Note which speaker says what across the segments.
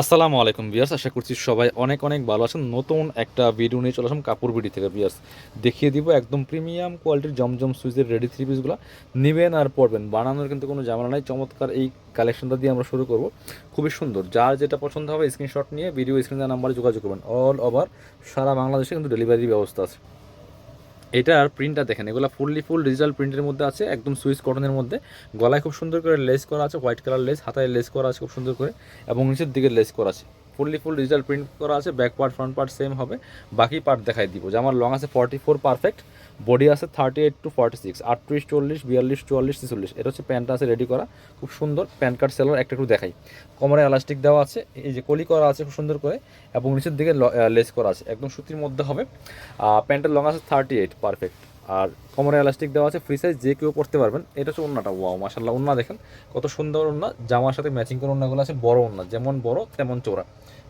Speaker 1: আসসালামু আলাইকুম ভিউয়ার্স, আশা করছি সবাই অনেক অনেক ভালো আছেন। নতুন একটা ভিডিও নিয়ে চলে আসলাম কাপড় বিডি থেকে ভিউয়ার্স। দেখিয়ে দিব একদম প্রিমিয়াম কোয়ালিটির জমজম সুইজের রেডি থ্রি পিসগুলো নেবেন আর পরবেন, বানানোর কিন্তু কোনো ঝামেলা নাই। চমৎকার এই কালেকশনটা দিয়ে আমরা শুরু করব। খুবই সুন্দর, যার যেটা পছন্দ হবে স্ক্রিনশট নিয়ে ভিডিও স্ক্রিনের নাম্বারে যোগাযোগ করবেন। অল ওভার সারা বাংলাদেশে কিন্তু ডেলিভারির ব্যবস্থা আছে। এটার প্রিন্টটা দেখেন, এগুলো ফুল ডিজিটাল প্রিন্টের মধ্যে আছে, একদম সুইস কটনের মধ্যে। গলায় খুব সুন্দর করে লেস করা আছে, হোয়াইট কালার লেস, হাতায় লেস করা আছে খুব সুন্দর করে, এবং নিচের দিকে লেস করা আছে। ফুল ডিজিটাল প্রিন্ট করা আছে। Back part front part same হবে। বাকি পার্ট দেখাই দিব। যে আমার লং আছে 44 পারফেক্ট, বডি আছে 38 to 46, 38, 40, 42, 44, 46। এটা হচ্ছে প্যান্টটা আছে রেডি করা, খুব সুন্দর প্যান্ট কাট সেলার। একটা একটু দেখাই, কোমরে এলাস্টিক দেওয়া আছে, এই যে কলি করা আছে খুব সুন্দর করে, এবং নিচের দিকে লেস করা আছে, একদম সুতির মধ্যে হবে। প্যান্টের লং আছে 38 পারফেক্ট, আর কোমরে এলাস্টিক দেওয়া আছে, ফ্রি সাইজ, যে কেউ পড়তে পারবেন। এটা হচ্ছে ওন্নাটা। ওয়াও মাশাআল্লাহ, ওন্না দেখেন কত সুন্দর ওন্না। জামার সাথে ম্যাচিং করে ওন্নাগুলো আছে, বড় ওন্না, যেমন বড় তেমন চওড়া।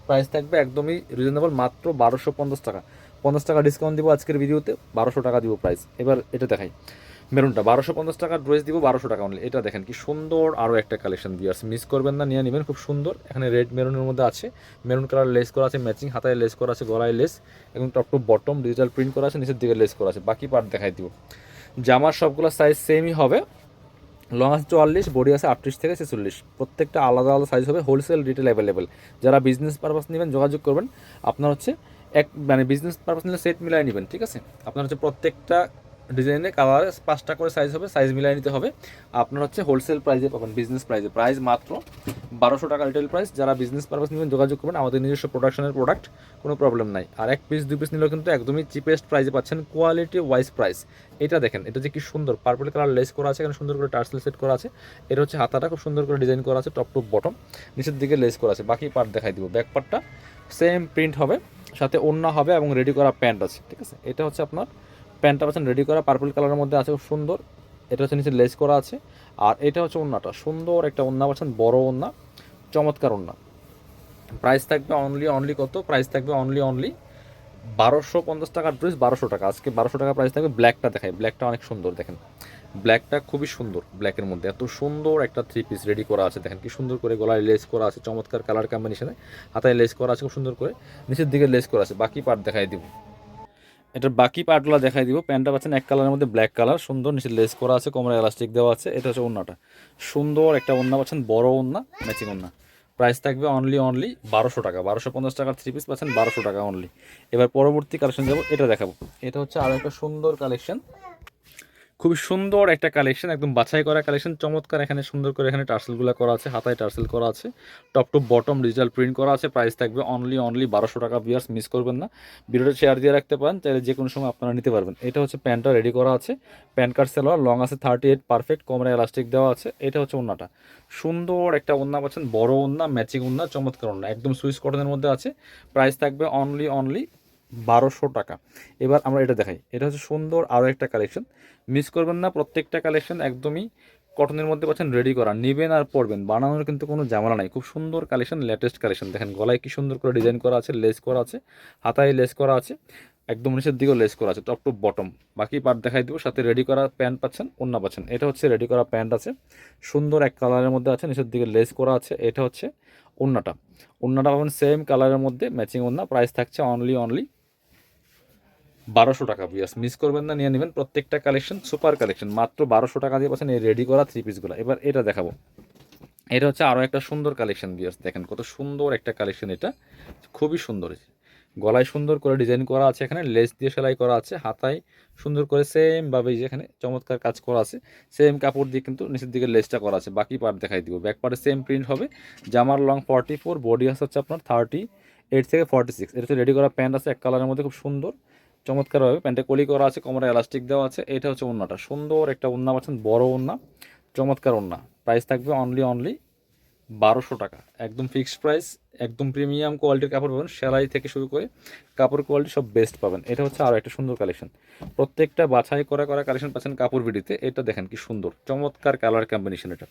Speaker 1: প্রাইস থাকবে একদমই রিজনেবল, মাত্র 1250 টাকা। 50 টাকা ডিসকাউন্ট দিব আজকের ভিডিওতে, 1200 টাকা দিব প্রাইস। এবার এটা দেখাই, মেরুনটা 1250 টাকার ড্রেস দিব 1200 টাকা অনলি। এটা দেখেন কি সুন্দর, আরও একটা কালেকশন ভিউয়ার্স, মিস করবেন না, নিয়ে নেবেন। খুব সুন্দর, এখানে রেড মেরুনের মধ্যে আছে, মেরুন কালার লেস করা আছে ম্যাচিং, হাতায় লেস করা আছে, গলায় লেস, এবং top to bottom digital print করা আছে, নিচের দিকে লেস করা আছে। বাকি পার্ট দেখাই দিব। জামার সবগুলো সাইজ সেমই হবে। লং আছে 44, বডি আছে 38 থেকে 46। প্রত্যেকটা আলাদা আলাদা সাইজ হবে, হোলসেল রিটেল অ্যাভেলেবেল। যারা বিজনেস পারপাস নেবেন যোগাযোগ করবেন। আপনার হচ্ছে বিজনেস পারপাস নিলে সেট মিলাই নেবেন, ঠিক আছে। আপনার হচ্ছে প্রত্যেকটা ডিজাইনে কালারে 5টা করে সাইজ হবে, সাইজ মিলাই নিতে হবে। আপনার হচ্ছে হোলসেল প্রাইসে পাবেন, বিজনেস প্রাইসে। প্রাইস মাত্র 1200 টাকা রিটেল প্রাইস। যারা বিজনেস পারপাস নেবেন যোগাযোগ করবেন, আমাদের নিজস্ব প্রোডাকশনের প্রোডাক্ট, কোনো প্রবলেম নাই। আর এক পিস দুই পিস নিলেও কিন্তু একদমই চিপেস্ট প্রাইসে পাচ্ছেন, কোয়ালিটি ওয়াইজ প্রাইস। এটা দেখেন, এটা যে কি সুন্দর পার্পল কালার লেস করা আছে, এখানে সুন্দর করে টার্সেল সেট করা আছে। এটা হচ্ছে হাতাটা খুব সুন্দর করে ডিজাইন করা আছে, টপ টু বটম, নিচের দিকে লেস করা আছে। বাকি পার্ট দেখাই দিব। ব্যাক পার্টটা সেম প্রিন্ট হবে, সাথে ওড়না হবে, এবং রেডি করা প্যান্ট আছে, ঠিক আছে। এটা হচ্ছে আপনার প্যান্টটা পাচ্ছেন রেডি করা, পার্পল কালারের মধ্যে আছে, খুব সুন্দর। এটা হচ্ছে নিচে লেস করা আছে। আর এটা হচ্ছে ওড়নাটা, সুন্দর একটা ওড়না পাচ্ছেন, বড় ওড়না, চমৎকার ওড়না। প্রাইস থাকবে অনলি কত? প্রাইস থাকবে অনলি 1250 টাকার ড্রেস 1200 টাকা। আজকে 1200 টাকা প্রাইস থাকবে। ব্ল্যাকটা দেখাই, ব্ল্যাকটা অনেক সুন্দর দেখেন, ব্ল্যাকটা খুবই সুন্দর। ব্ল্যাকের মধ্যে এত সুন্দর একটা থ্রি পিস রেডি করা আছে, দেখেন কি সুন্দর করে গলায় লেস করা আছে, চমৎকার কালার কম্বিনেশনে। হাতায় লেস করা আছে খুব সুন্দর করে, নিচের দিকে লেস করা আছে। বাকি পার্ট দেখাই দিব। এটার বাকি পার্টগুলো দেখাই দিব। প্যান্টটা পাচ্ছেন এক কালারের মধ্যে, ব্ল্যাক কালার, সুন্দর, নিচে লেস করা আছে, কোমরে এলাস্টিক দেওয়া আছে। এটা হচ্ছে ওড়নাটা, সুন্দর একটা ওড়না পাচ্ছেন, বড় ওড়না, ম্যাচিং ওড়না। প্রাইস থাকবে অনলি 1200 টাকা। 1250 টাকার থ্রি পিস পাচ্ছেন 1200 টাকা অনলি। এবার পরবর্তী কালেকশন যাবো, এটা দেখাবো। এটা হচ্ছে আরও একটা সুন্দর কালেকশন, খুবই সুন্দর একটা কালেকশন, একদম বাছাই করা কালেকশন, চমৎকার। এখানে সুন্দর করে এখানে টার্সেলগুলো করা আছে, হাতায় টার্সেল করা আছে, top to bottom digital print করা আছে। প্রাইস থাকবে অনলি 1200 টাকা। ভিউয়ার্স মিস করবেন না, ভিডিওটা শেয়ার দিয়ে রাখতে পারেন, চাইলে যে কোনো সময় আপনারা নিতে পারবেন। এটা হচ্ছে প্যান্টটা রেডি করা আছে, প্যান্ট কাট সেলোয়ার, লং আছে 38 পারফেক্ট, কোমরে এলাস্টিক দেওয়া আছে। এটা হচ্ছে ওড়নাটা, সুন্দর একটা ওড়না পাচ্ছেন, বড় ওড়না, ম্যাচিং ওড়না, চমৎকার ওড়না, একদম সুইস কটনের মধ্যে আছে। প্রাইস থাকবে অনলি 1200 টাকা। এবার আমরা এটা দেখাই, এটা হচ্ছে সুন্দর আরও একটা কালেকশন, মিস করবেন না। প্রত্যেকটা কালেকশন একদমই কটনের মধ্যে পাচ্ছেন, রেডি করা, নেবেন আর পরবেন, বানানোর কিন্তু কোনো ঝামেলা নাই। খুব সুন্দর কালেকশন, লেটেস্ট কালেকশন। দেখেন গলায় কি সুন্দর করে ডিজাইন করা আছে, লেস করা আছে, হাতায় লেস করা আছে, একদম নিচের দিকেও লেস করা আছে, টপ টু বটম। বাকি পার্ট দেখাই দিব। সাথে রেডি করা প্যান্ট পাচ্ছেন, ওড়না পাচ্ছেন। এটা হচ্ছে রেডি করা প্যান্ট আছে, সুন্দর এক কালারের মধ্যে আছে, নিচের দিকে লেস করা আছে। এটা হচ্ছে ওড়নাটা, ওড়নাটা পাবেন সেম কালারের মধ্যে, ম্যাচিং ওড়না। প্রাইস থাকছে অনলি 1200 টাকা। বিয়াস মিস করবেন না, নিয়ে নেবেন। প্রত্যেকটা কালেকশন সুপার কালেকশন, মাত্র 1200 টাকা দিয়ে পাচ্ছেন এই রেডি করা থ্রি পিসগুলো। এবার এটা দেখাবো, এটা হচ্ছে আরও একটা সুন্দর কালেকশন। বিয়াস দেখেন কত সুন্দর একটা কালেকশন, এটা খুবই সুন্দর। গলায় সুন্দর করে ডিজাইন করা আছে, এখানে লেস দিয়ে সেলাই করা আছে, হাতায় সুন্দর করে সেমভাবে যেখানে চমৎকার কাজ করা আছে, সেম কাপড় দিয়ে কিন্তু নিচের দিকে লেসটা করা আছে। বাকি পার্ট দেখাই দিব। ব্যাক পার্টে সেম প্রিন্ট হবে। জামার লং 44, বডি হচ্ছে আপনার 38 থেকে 46। এটা হচ্ছে রেডি করা প্যান্ট আছে, এক কালারের মধ্যে, খুব সুন্দর চমৎকারভাবে প্যান্টে কলি করা আছে, কোমরে এলাস্টিক দেওয়া আছে। এটা হচ্ছে ওড়নাটা, সুন্দর একটা ওড়না পাচ্ছেন, বড় ওড়না, চমৎকার ওড়না। প্রাইস থাকবে অনলি 1200 টাকা, একদম ফিক্সড প্রাইস। একদম প্রিমিয়াম কোয়ালিটির কাপড় পাবেন, সেলাই থেকে শুরু করে কাপড় কোয়ালিটি সব বেস্ট পাবেন। এটা হচ্ছে আরও একটা সুন্দর কালেকশন, প্রত্যেকটা বাছাই করা করা কালেকশন পাচ্ছেন কাপড় বিডিতে। এটা দেখেন কি সুন্দর, চমৎকার কালার কম্বিনেশন। এটা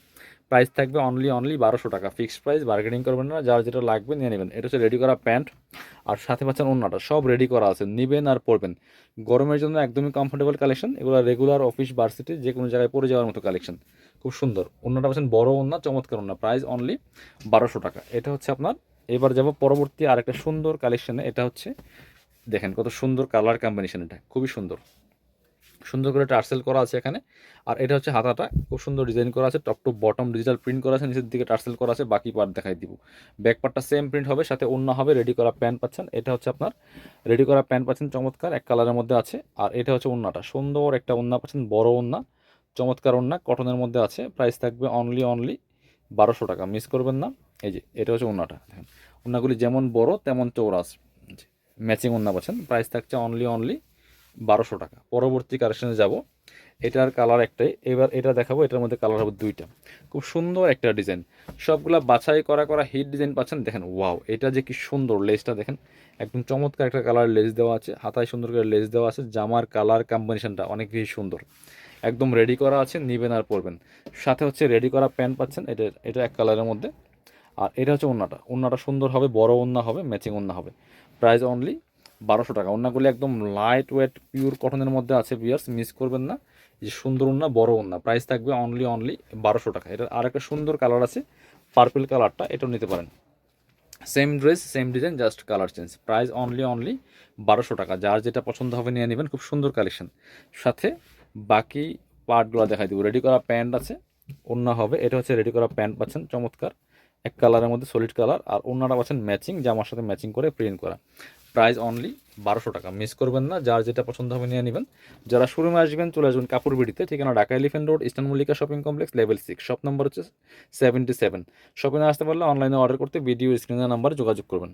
Speaker 1: প্রাইস থাকবে অনলি 1200 টাকা, ফিক্সড প্রাইস, বার্গেনিং করবেন না, যার যেটা লাগবে নিয়ে নেবেন। এটা হচ্ছে রেডি করা প্যান্ট, আর সাথে পাচ্ছেন ওড়নাটা, সব রেডি করা আছে, নেবেন আর পরবেন। গরমের জন্য একদমই কমফোর্টেবল কালেকশন, এগুলো রেগুলার অফিস ভার্সিটি যে কোনো জায়গায় পরে যাওয়ার মতো কালেকশন, খুব সুন্দর। ওড়নাটা পাচ্ছেন বড় ওড়না, চমৎকার ওড়না। প্রাইস অনলি 1200 টাকা। এটা হচ্ছে আপনার এবার যাব পরবর্তী আরেকটা সুন্দর কালেকশানে। এটা হচ্ছে দেখেন কত সুন্দর কালার কম্বিনেশন, এটা খুবই সুন্দর, সুন্দর করে টার্সেল করা আছে এখানে। আর এটা হচ্ছে হাতাটা খুব সুন্দর ডিজাইন করা আছে, top to bottom digital print করা আছে, নিচের দিকে টার্সেল করা আছে, বাকি পার্ট দেখাই দিব। ব্যাক পার্টটা সেম প্রিন্ট হবে, সাথে ওড়না হবে, রেডি করা প্যান্ট পাচ্ছেন। এটা হচ্ছে আপনার রেডি করা প্যান্ট পাচ্ছেন, চমৎকার এক কালারের মধ্যে আছে। আর এটা হচ্ছে ওড়নাটা, সুন্দর একটা ওড়না পাচ্ছেন, বড় ওড়না, চমৎকার ওড়না, কটনের মধ্যে আছে। প্রাইস থাকবে অনলি 1200 টাকা, মিস করবেন না। এই যে এটা হচ্ছে ওড়নাটা, দেখেন ওড়নাগুলি যেমন বড় তেমন চৌড়া আছে, ম্যাচিং ওড়না পাচ্ছেন। প্রাইস থাকছে অনলি 1200 টাকা। পরবর্তী কালেকশনে যাব, এটার কালার একটাই, এবার এটা দেখাবো। এটার মধ্যে কালার হবে দুইটা, খুব সুন্দর একটা ডিজাইন, সবগুলা বাছাই করা করা হিট ডিজাইন পাচ্ছেন। দেখেন ওয়াও, এটা যে কি সুন্দর, লেসটা দেখেন একদম চমৎকার একটা কালার লেস দেওয়া আছে, হাতায় সুন্দর করে লেস দেওয়া আছে, জামার কালার কম্বিনেশনটা অনেক বেশি সুন্দর, একদম রেডি করা আছে, নিবেন আর পরবেন। সাথে হচ্ছে রেডি করা প্যান্ট পাচ্ছেন, এটা এক কালারের মধ্যে। আর এটা হচ্ছে ওড়নাটা সুন্দর হবে, বড় ওড়না হবে, ম্যাচিং ওড়না হবে। প্রাইস অনলি 1200 টাকা। ওড়নাগুলি একদম লাইট ওয়েট পিওর কটনের মধ্যে আছে ভিউয়ার্স, মিস করবেন না। যে সুন্দর ওড়না, বড় ওড়না, প্রাইস থাকবে অনলি 1200 টাকা। এটার আরেকটা সুন্দর কালার আছে, পার্পল কালারটা, এটাও নিতে পারেন। Same dress same design, just colour change. Price only 1200 টাকা। যার যেটা পছন্দ হবে নিয়ে নেবেন, খুব সুন্দর কালেকশন। সাথে বাকি পার্টগুলো দেখাই দেবো। রেডি করা প্যান্ট আছে, ওড়না হবে, এটা হচ্ছে রেডি করা প্যান্ট পাচ্ছেন, চমৎকার এক কালারের মধ্যে সলিড কালার। আর ওড়নাটা পাচ্ছেন ম্যাচিং, জামার সাথে ম্যাচিং করে প্রিন্ট করা। প্রাইস অনলি 1200 টাকা, মিস করবেন না। যার যেটা পছন্দ হবে নিয়ে নেবেন। যারা শোরুমে আসবেন চলে আসবেন কাপড় বিডিতে, ঠিকানা Dhaka elephant road, eastern Mallika shopping complex, level 6, shop number হচ্ছে 77। শপিংয়ে আসতে পারলে অনলাইনে অর্ডার করতে ভিডিও স্ক্রিনের নাম্বারে যোগাযোগ করবেন।